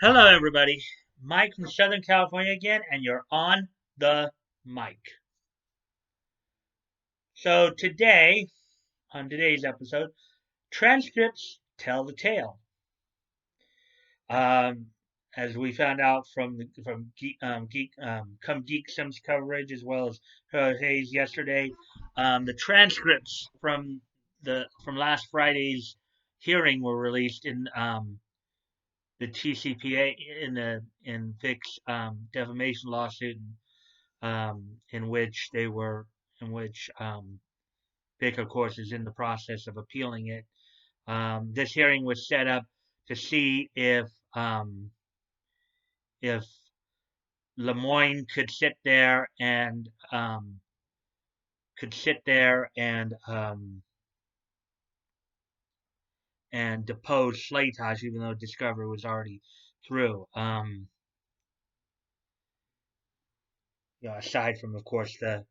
Hello, everybody. Mike from Southern California again, and you're on the mic. So, on today's episode, transcripts tell the tale. Um, as we found out from Come Geek Sims coverage, as well as Hayes yesterday, the transcripts from last Friday's hearing were released in the TCPA in Vic's defamation lawsuit, in which they were in which Vic, of course, is in the process of appealing it. This hearing was set up to see if Lemoyne could sit there and depose Slaytosh, even though discovery was already through. Aside from, of course, the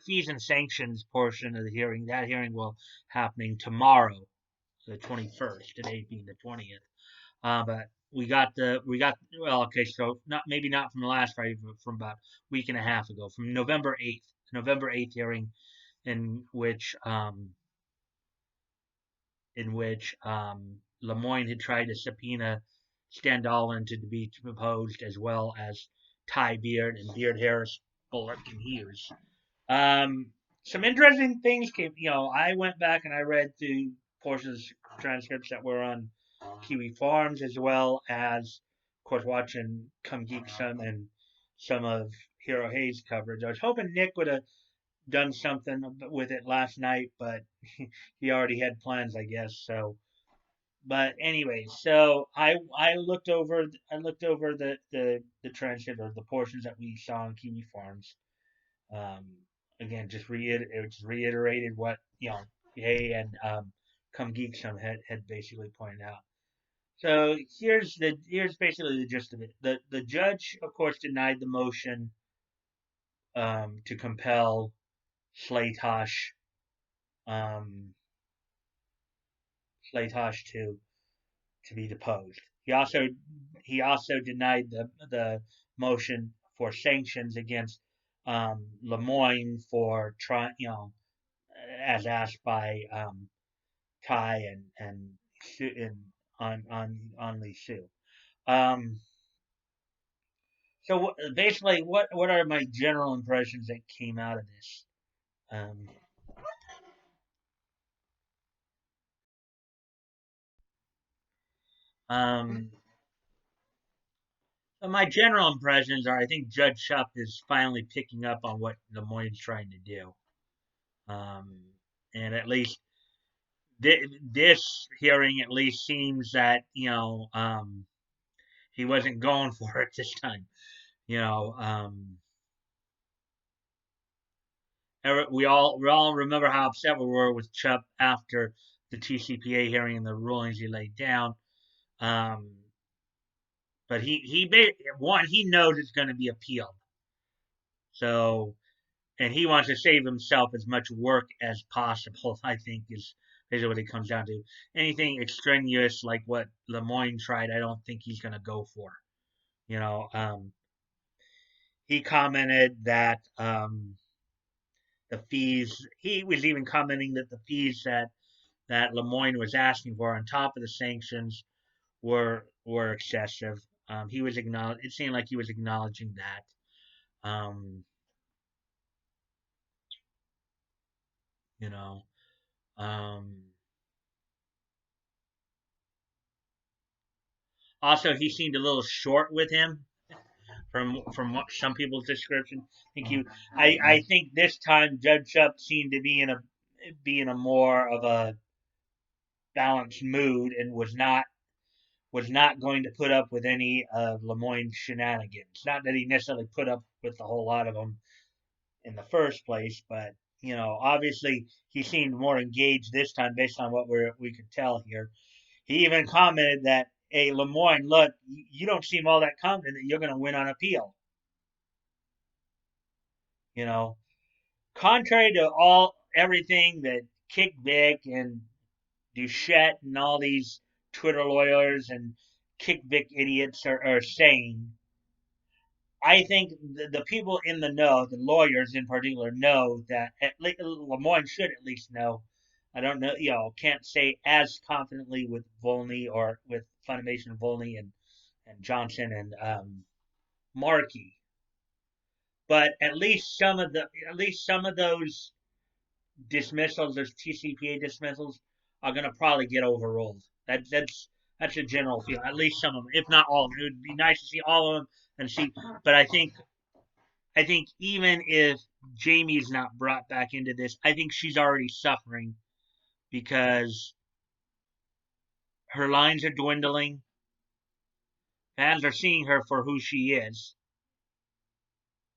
fees and sanctions portion of the hearing. That hearing will happening tomorrow, the 21st. Today being the 20th. But okay. So not from the last Friday, but from about a week and a half ago, from November 8th hearing, in which um, Lemoyne had tried to subpoena Standalin to be deposed, as well as Ty Beard and Beard Harris, Bullock and Hughes. Some interesting things came. I went back and I read through portions of transcripts that were on Kiwi Farms, as well as, of course, watching Come Geek some of Hero Hayes coverage. I was hoping Nick would have done something with it last night, but he already had plans, I guess. So, but anyway, so I looked over the transcript, or the portions that we saw on Kiwi Farms. Um, Again, just reiterated what Hay and Come Geek some had basically pointed out. So here's basically the gist of it. The judge, of course, denied the motion to compel Slaytosh um, Slaytosh to be deposed. He also denied the motion for sanctions against Lemoyne for trying, as asked by Ty and on Lee Sue. Um, so basically, what are my general impressions that came out of this? Um, um, so my general impressions are, I think Judge Shupp is finally picking up on what Lemoyne's trying to do, um, and at least this hearing at least seems that he wasn't going for it this time. You know, we all remember how upset we were with Chubb after the TCPA hearing and the rulings he laid down. Um, but he knows it's going to be appealed. So, and he wants to save himself as much work as possible. I think is basically what it comes down to. Anything extraneous like what Lemoyne tried, I don't think he's going to go for. You know, he commented that the fees. He was even commenting that the fees that Lemoyne was asking for on top of the sanctions were excessive. He was acknowledge. It seemed like he was acknowledging that. Um, you know. Um, Also, he seemed a little short with him from what some people's description. I think this time Judge Shupp seemed to be in a more of a balanced mood, and was not going to put up with any of Lemoyne's shenanigans. Not that he necessarily put up with a whole lot of them in the first place, but obviously he seemed more engaged this time based on what we could tell here. He even commented that, "Hey, Lemoyne, look, you don't seem all that confident that you're going to win on appeal." You know, Contrary to everything that Kick Vic and Duchette and all these Twitter lawyers and kick Vic idiots are saying. I think the people in the know, the lawyers in particular, know that at least Lemoyne should at least know. I don't know, can't say as confidently with Volney or with Funimation Volney and Johnson and Markey, but at least some of those dismissals, those TCPA dismissals, are going to probably get overruled. That's a general feel. At least some of them, if not all of them. It would be nice to see all of them and see. But I think even if Jamie's not brought back into this, I think she's already suffering because her lines are dwindling. Fans are seeing her for who she is.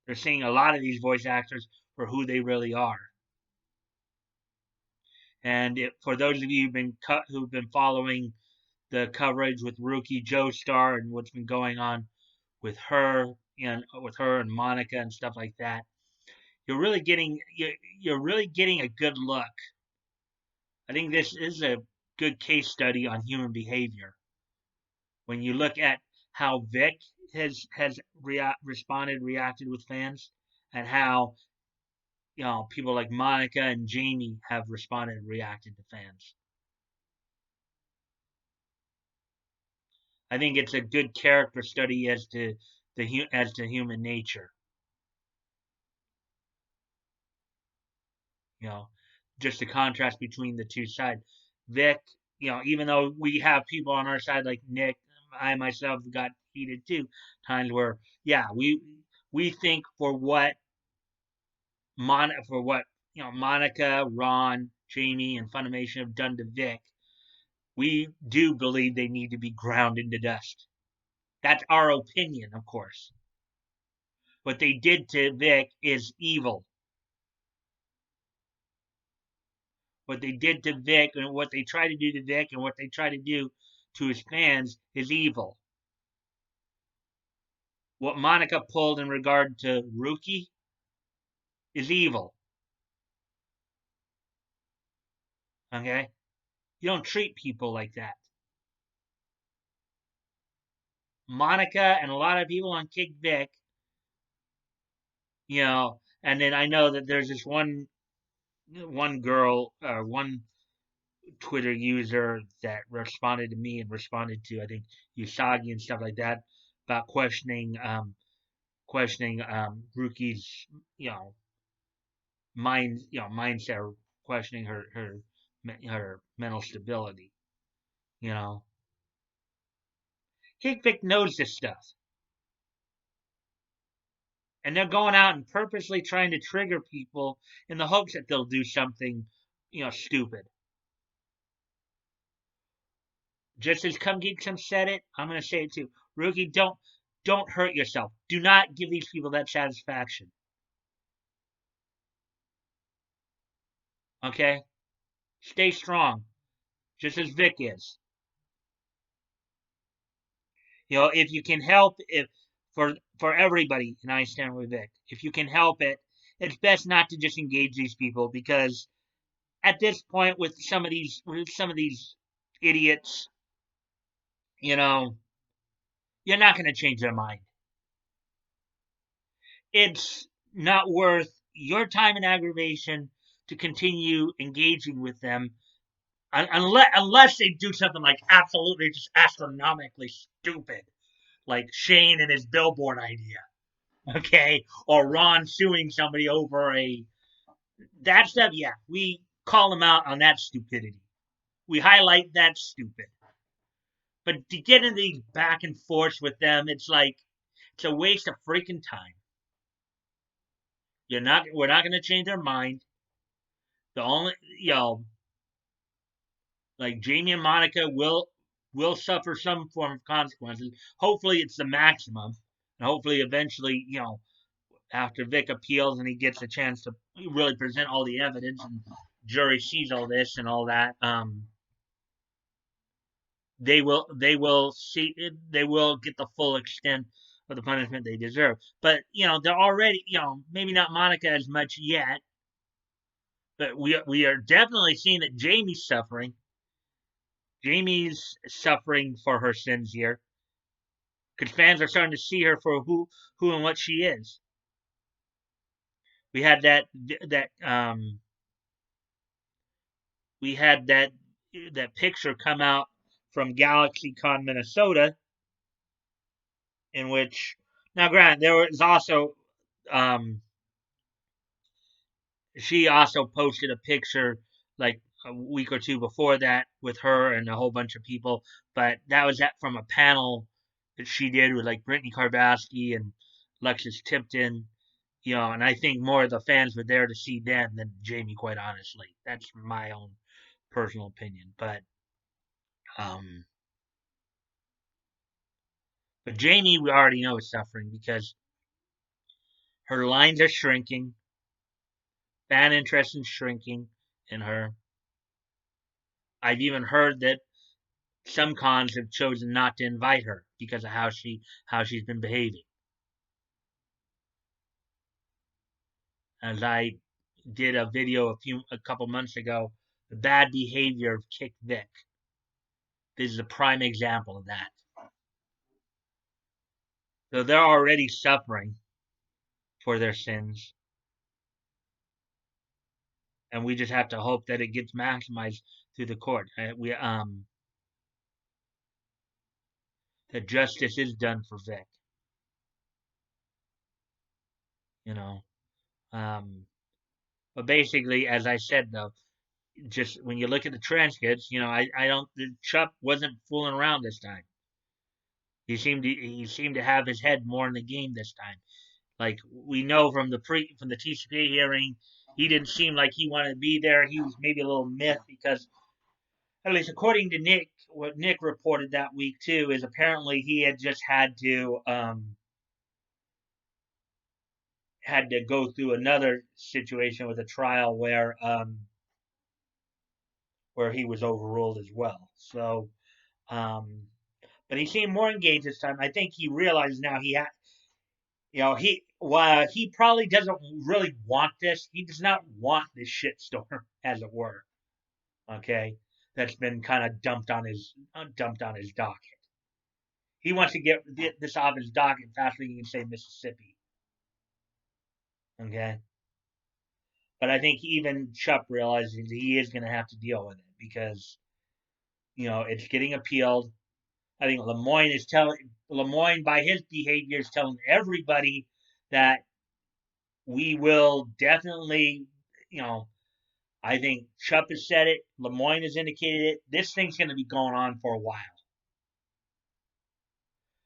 They're seeing a lot of these voice actors for who they really are. And for those of you who've been following the coverage with Rookie Joestar and what's been going on with her and Monica and stuff like that, you're really getting a good look. I think this is a good case study on human behavior. When you look at how Vic has reacted with fans, and how people like Monica and Jamie have responded and reacted to fans. I think it's a good character study as to human nature. You know, just the contrast between the two sides. Vic, even though we have people on our side like Nick, I myself got heated too. Times where, yeah, we think for what Monica, Ron, Jamie, and Funimation have done to Vic, we do believe they need to be ground into dust. That's our opinion, of course. What they did to Vic is evil. What they did to Vic and what they try to do to Vic and what they try to do to his fans is evil. What Monica pulled in regard to Rookie is evil. Okay? You don't treat people like that. Monica and a lot of people on Kick Vic, and then I know that there's this one girl or one Twitter user that responded to me and responded to I think Usagi and stuff like that about questioning Rookie's mindset, or questioning her mental stability. Kick Vic knows this stuff, and they're going out and purposely trying to trigger people in the hopes that they'll do something stupid. Just as Come Geek Some said it, I'm going to say it too. Rookie, don't hurt yourself. Do not give these people that satisfaction. Okay? Stay strong, just as Vic is. If you can help, if for everybody, and I stand with Vic, if you can help it, it's best not to just engage these people, because at this point, with some of these idiots, you're not going to change their mind. It's not worth your time and aggravation to continue engaging with them unless they do something like absolutely just astronomically stupid, like Shane and his billboard idea, okay, or Ron suing somebody over that stuff. Yeah, we call them out on that stupidity. We highlight that stupid. But to get into these back and forths with them, it's a waste of freaking time. We're not going to change their mind. The only, like Jamie and Monica will suffer some form of consequences. Hopefully, it's the maximum, and hopefully, eventually, after Vic appeals and he gets a chance to really present all the evidence and jury sees all this and all that, they will get the full extent of the punishment they deserve. But they're already, maybe not Monica as much yet, but we are definitely seeing that Jamie's suffering. Jamie's suffering for her sins here because fans are starting to see her for who and what she is. We had that we had that picture come out from GalaxyCon Minnesota, in which, now granted, there was also um, she also posted a picture like a week or two before that with her and a whole bunch of people, but that was from a panel that she did with like Brittany Karbowski and Lexus Tipton, and I think more of the fans were there to see them than Jamie, quite honestly. That's my own personal opinion, um, but Jamie, we already know is suffering because her lines are shrinking, fan interest is shrinking in her. I've even heard that some cons have chosen not to invite her because of how she's been behaving. As I did a video a couple months ago, the bad behavior of Kick Vic. This is a prime example of that. So they're already suffering for their sins, and we just have to hope that it gets maximized through the court. That justice is done for Vic. You know, um, but basically, as I said though, just when you look at the transcripts, I don't. Chuck wasn't fooling around this time. He seemed to have his head more in the game this time. Like we know from the TCPA hearing, he didn't seem like he wanted to be there. He was maybe a little miffed because, at least according to Nick, what Nick reported that week too is apparently he had just had to go through another situation with a trial where he was overruled as well. So, um, but he seemed more engaged this time. I think he realized now he had, while he probably doesn't really want this, he does not want this shitstorm, as it were. Okay, that's been kind of dumped on his docket. He wants to get this off his docket faster than he can say Mississippi. Okay, but I think even Chuck realizes he is going to have to deal with it because it's getting appealed. I think Lemoyne by his behavior is telling everybody that we will definitely, you know, I think Chup has said it, Lemoyne has indicated it. This thing's going to be going on for a while.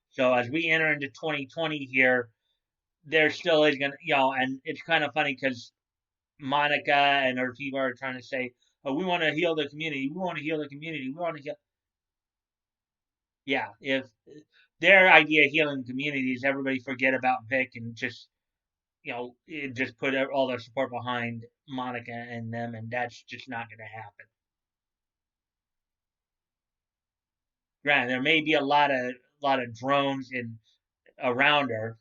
So as we enter into 2020 here, there still is going to, and it's kind of funny because Monica and her people are trying to say, oh, we want to heal the community. We want to heal the community. We want to heal. Yeah, if their idea of healing the community is everybody forget about Vic and just put all their support behind Monica and them, and that's just not going to happen. Granted, there may be a lot of drones in around her,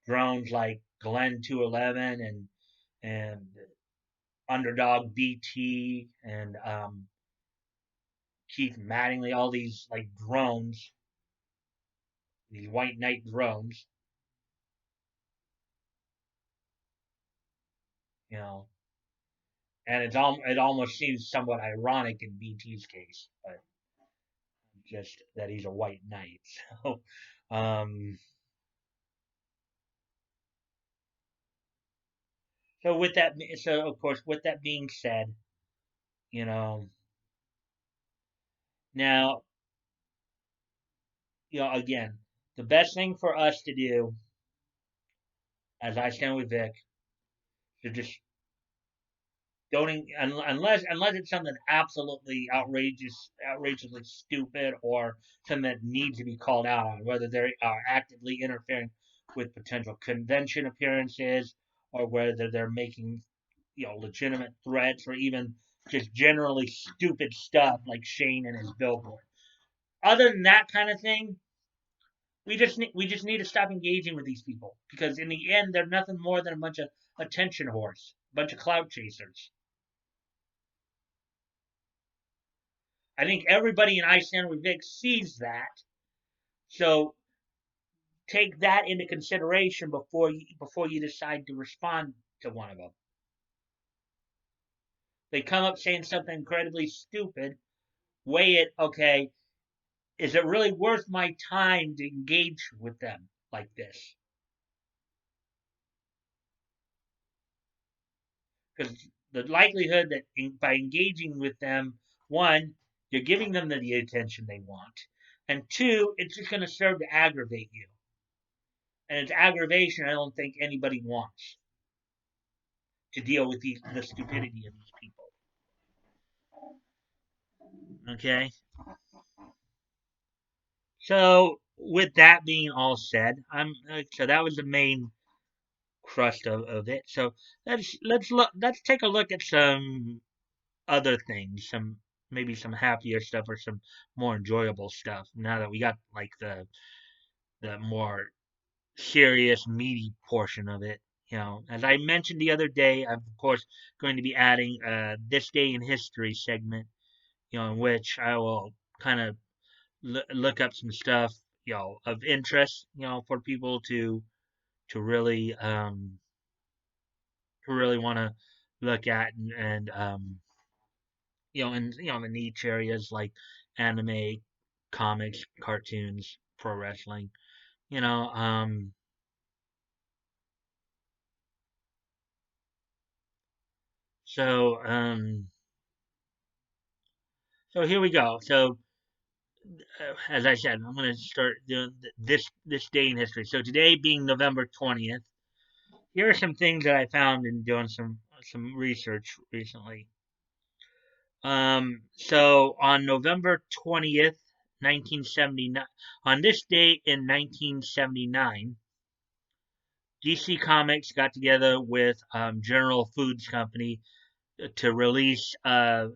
drones like Glenn 211 and Underdog BT and Keith Mattingly, all these like drones, these White Knight drones, you know, and it almost seems somewhat ironic in BT's case, but just that he's a White Knight. So, um, so of course, with that being said, you know, now, again, the best thing for us to do, as I stand with Vic, to just don't unless it's something absolutely outrageously stupid, or something that needs to be called out on, whether they are actively interfering with potential convention appearances, or whether they're making legitimate threats, or even just generally stupid stuff like Shane and his billboard. Other than that kind of thing, we just need to stop engaging with these people because in the end they're nothing more than a bunch of attention whores, a bunch of clout chasers. I think everybody in Iceland with Vic sees that. So take that into consideration before you decide to respond to one of them. They come up saying something incredibly stupid. Weigh it. Okay, is it really worth my time to engage with them like this? Because the likelihood that by engaging with them, one, you're giving them the attention they want, and two, it's just going to serve to aggravate you. And it's aggravation I don't think anybody wants to deal with the stupidity of these people. Okay? So, with that being all said, so that was the main crust of it. So let's take a look at some other things, some maybe some happier stuff or some more enjoyable stuff. Now that we got like the more serious, meaty portion of it. As I mentioned the other day, I'm of course going to be adding this day in history segment. In which I will kind of look up some stuff, of interest, for people to really want to look at and the niche areas like anime, comics, cartoons, pro wrestling. You know, um, so um, so here we go. So as I said, I'm going to start doing this day in history. So today being November 20th, here are some things that I found in doing some research recently. So on November 20th, 1979, on this date in 1979, DC Comics got together with General Foods Company to release a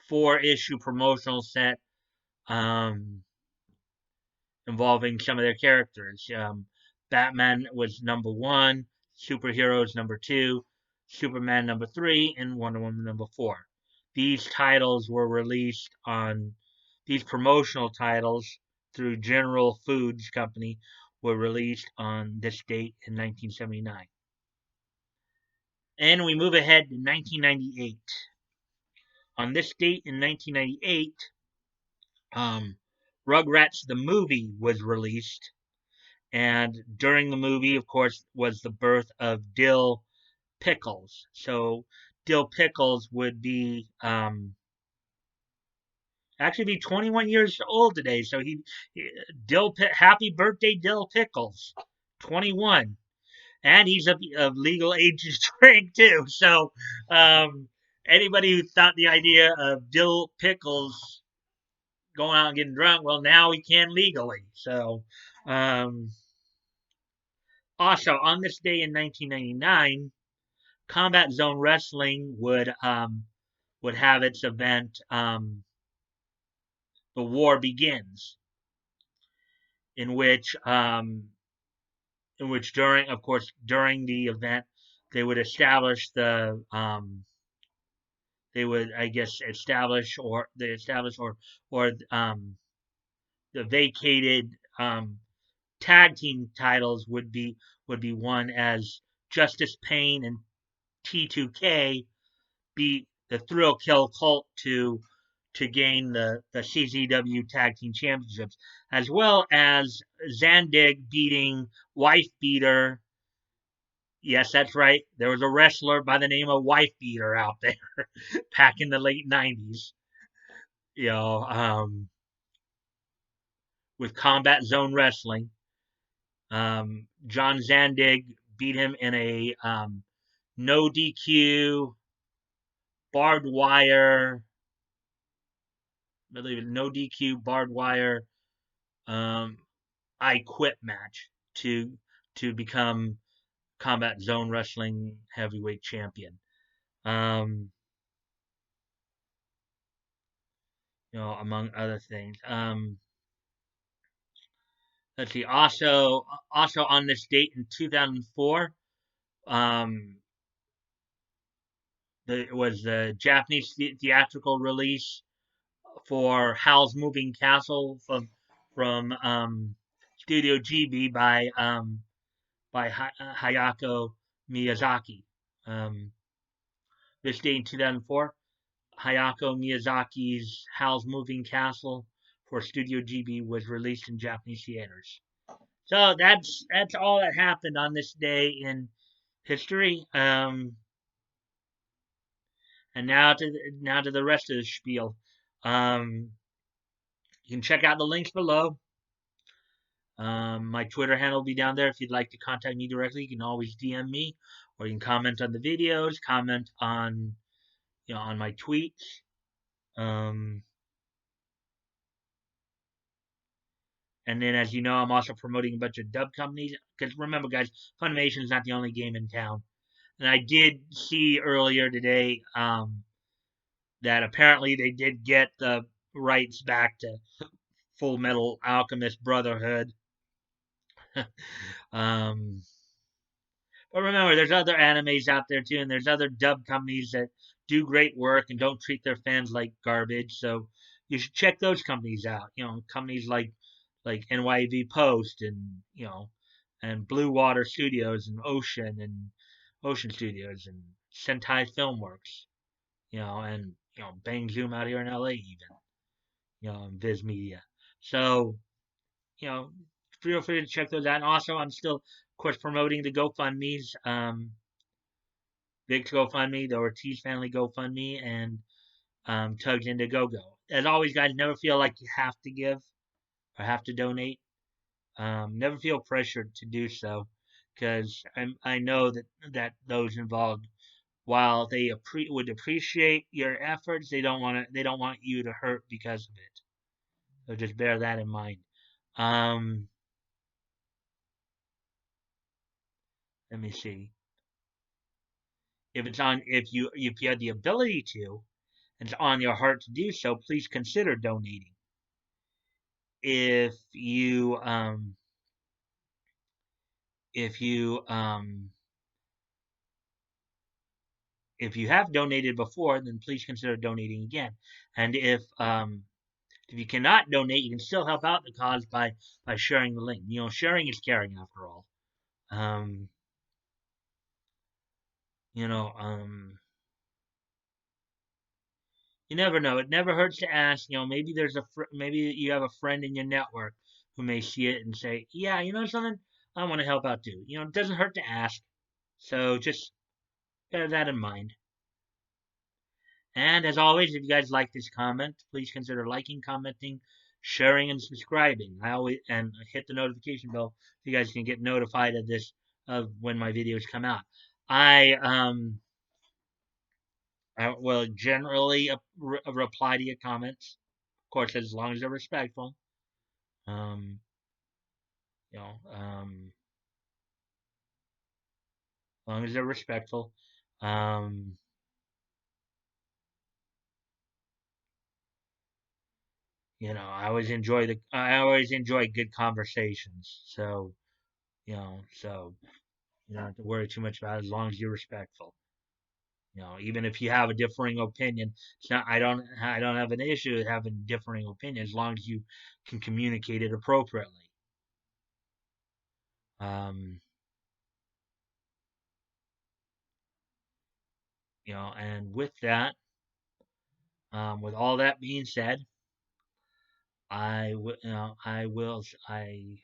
four-issue promotional set um, involving some of their characters. Batman was number one, Superheroes number two, Superman number three, and Wonder Woman number four. These titles were released on these promotional titles through General Foods Company were released on this date in 1979. And we move ahead to 1998. On this date in 1998, um, Rugrats the movie was released, and during the movie, of course, was the birth of Dill Pickles. So Dill Pickles would be actually be 21 years old today. So happy birthday, Dill Pickles, 21, and he's of legal age to drink too. So um, anybody who thought the idea of Dill Pickles going out and getting drunk, well, now he can legally. So um, also on this day in 1999. Combat Zone Wrestling would have its event, The War Begins, in which during, of course, during the event they would establish they would, I guess, establish or the vacated tag team titles would be won as Justice Pain and T2K beat the Thrill Kill Cult to gain the CZW Tag Team Championships, as well as Zandig beating Wife Beater. Yes, that's right. There was a wrestler by the name of Wife Beater out there back in the late '90s. You know, with Combat Zone Wrestling, John Zandig beat him in a no DQ, barbed wire, I believe no DQ, barbed wire, um, I Quit match to become Combat Zone Wrestling Heavyweight Champion. Um, among other things. Let's see. Also on this date in 2004, um, it was the Japanese theatrical release for Howl's Moving Castle from Studio GB by Hayako Miyazaki. Um, this date in 2004, Hayako Miyazaki's Howl's Moving Castle for Studio GB was released in Japanese theaters. So that's all that happened on this day in history. And now to the rest of the spiel. Um, you can check out the links below. My Twitter handle will be down there. If you'd like to contact me directly, you can always DM me, or you can comment on the videos, comment on on my tweets. Um, and then, as you know, I'm also promoting a bunch of dub companies. Because remember, guys, Funimation is not the only game in town. And I did see earlier today that apparently they did get the rights back to Full Metal Alchemist Brotherhood. um, but remember, there's other animes out there too, and there's other dub companies that do great work and don't treat their fans like garbage. So you should check those companies out. Companies like NYV Post and and Blue Water Studios and Ocean Studios and Sentai Filmworks. And Bang Zoom out here in LA even. And Viz Media. So you know, feel free to check those out. And also, I'm still, of course, promoting the GoFundMe's, Vic's GoFundMe, the Ortiz family GoFundMe, and Tugs Indiegogo. As always, guys, never feel like you have to give or have to donate. Never feel pressured to do so, because I know that those involved, while they would appreciate your efforts, they don't want you to hurt because of it. So just bear that in mind. Um, Let me see. If you have the ability to, and it's on your heart to do so, please consider donating. If you if you if you have donated before, then please consider donating again. And if you cannot donate, you can still help out the cause by sharing the link. Sharing is caring after all. Um, you know, you never know. It never hurts to ask. Maybe maybe you have a friend in your network who may see it and say, "Yeah, you know something, I want to help out too." It doesn't hurt to ask. So just bear that in mind. And as always, if you guys like this comment, please consider liking, commenting, sharing, and subscribing. I always and hit the notification bell so you guys can get notified of when my videos come out. I will generally reply to your comments, of course, as long as they're respectful. Um, as long as they're respectful. Um, I always enjoy good conversations. So, you don't have to worry too much about it as long as you're respectful. Even if you have a differing opinion, it's not. I don't have an issue with having differing opinions as long as you can communicate it appropriately. Um, and with that, with all that being said, I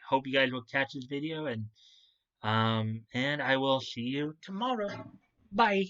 hope you guys will catch this video, and I will see you tomorrow. Bye.